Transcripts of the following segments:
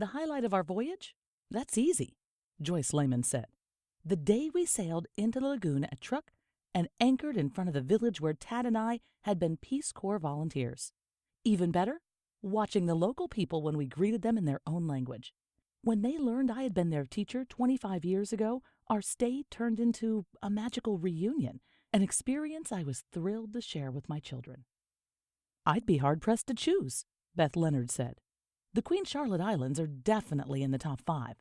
The highlight of our voyage? That's easy, Joyce Lehman said. The day we sailed into the lagoon at Truk and anchored in front of the village where Tad and I had been Peace Corps volunteers. Even better, watching the local people when we greeted them in their own language. When they learned I had been their teacher 25 years ago, our stay turned into a magical reunion, an experience I was thrilled to share with my children. I'd be hard-pressed to choose, Beth Leonard said. The Queen Charlotte Islands are definitely in the top 5.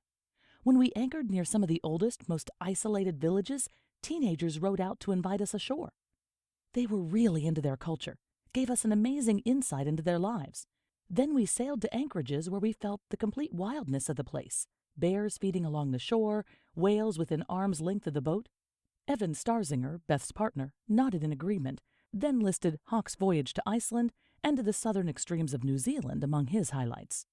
When we anchored near some of the oldest, most isolated villages, teenagers rowed out to invite us ashore. They were really into their culture, gave us an amazing insight into their lives. Then we sailed to anchorages where we felt the complete wildness of the place. Bears feeding along the shore, whales within arm's length of the boat. Evan Starzinger, Beth's partner, nodded in agreement, then listed Hawke's voyage to Iceland and to the southern extremes of New Zealand among his highlights.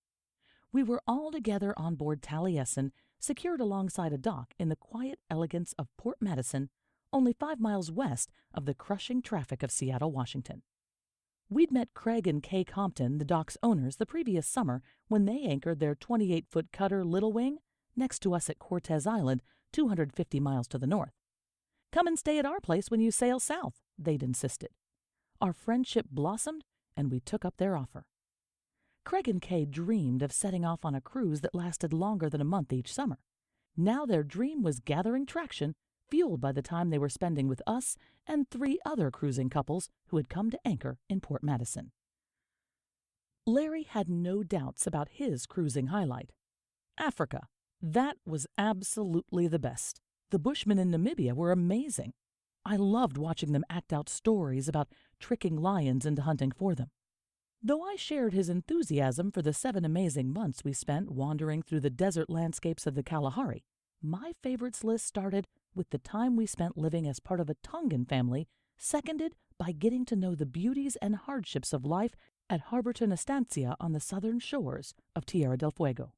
We were all together on board Taleisin, secured alongside a dock in the quiet elegance of Port Madison, only 5 miles west of the crushing traffic of Seattle, Washington. We'd met Craig and Kay Compton, the dock's owners, the previous summer when they anchored their 28-foot cutter Little Wing next to us at Cortez Island, 250 miles to the north. Come and stay at our place when you sail south, they'd insisted. Our friendship blossomed, and we took up their offer. Craig and Kay dreamed of setting off on a cruise that lasted longer than a month each summer. Now their dream was gathering traction, fueled by the time they were spending with us and 3 other cruising couples who had come to anchor in Port Madison. Larry had no doubts about his cruising highlight. Africa. That was absolutely the best. The Bushmen in Namibia were amazing. I loved watching them act out stories about tricking lions into hunting for them. Though I shared his enthusiasm for the 7 amazing months we spent wandering through the desert landscapes of the Kalahari, my favorites list started with the time we spent living as part of a Tongan family, seconded by getting to know the beauties and hardships of life at Harborton Estancia on the southern shores of Tierra del Fuego.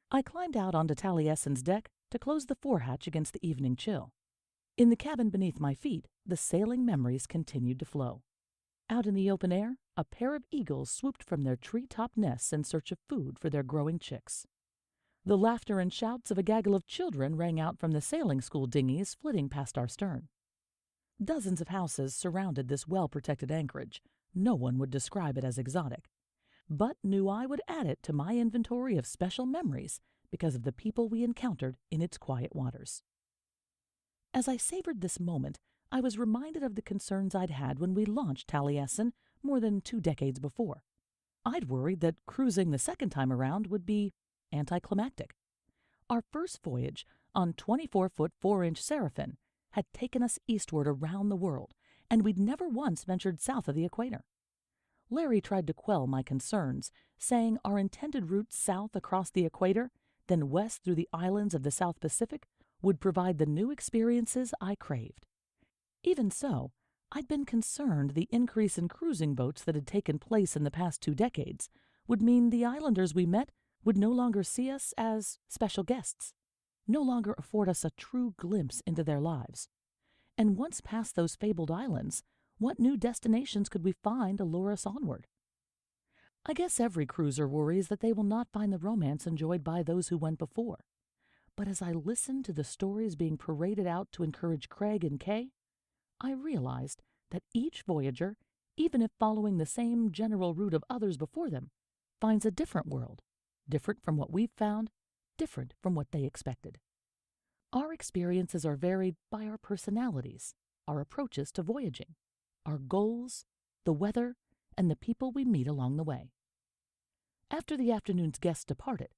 I climbed out onto Taliesin's deck to close the forehatch against the evening chill. In the cabin beneath my feet, the sailing memories continued to flow. Out in the open air, a pair of eagles swooped from their tree-top nests in search of food for their growing chicks. The laughter and shouts of a gaggle of children rang out from the sailing school dinghies flitting past our stern. Dozens of houses surrounded this well-protected anchorage. No one would describe it as exotic, but knew I would add it to my inventory of special memories because of the people we encountered in its quiet waters. As I savored this moment, I was reminded of the concerns I'd had when we launched Taleisin more than 2 decades before. I'd worried that cruising the second time around would be anticlimactic. Our first voyage on 24-foot 4-inch Seraffyn had taken us eastward around the world, and we'd never once ventured south of the equator. Larry tried to quell my concerns, saying our intended route south across the equator, then west through the islands of the South Pacific, would provide the new experiences I craved. Even so, I'd been concerned the increase in cruising boats that had taken place in the past 2 decades would mean the islanders we met would no longer see us as special guests, no longer afford us a true glimpse into their lives. And once past those fabled islands, what new destinations could we find to lure us onward? I guess every cruiser worries that they will not find the romance enjoyed by those who went before. But as I listened to the stories being paraded out to encourage Craig and Kay, I realized that each voyager, even if following the same general route of others before them, finds a different world, different from what we've found, different from what they expected. Our experiences are varied by our personalities, our approaches to voyaging, our goals, the weather, and the people we meet along the way. After the afternoon's guests departed,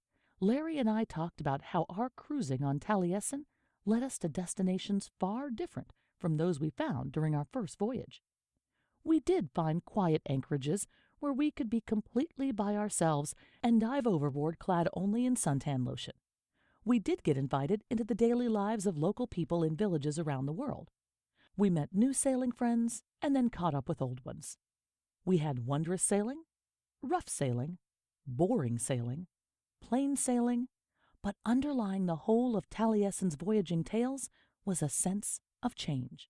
Larry and I talked about how our cruising on Taleisin led us to destinations far different from those we found during our first voyage. We did find quiet anchorages where we could be completely by ourselves and dive overboard clad only in suntan lotion. We did get invited into the daily lives of local people in villages around the world. We met new sailing friends and then caught up with old ones. We had wondrous sailing, rough sailing, boring sailing, plain sailing, but underlying the whole of Taleisin's voyaging tales was a sense of change.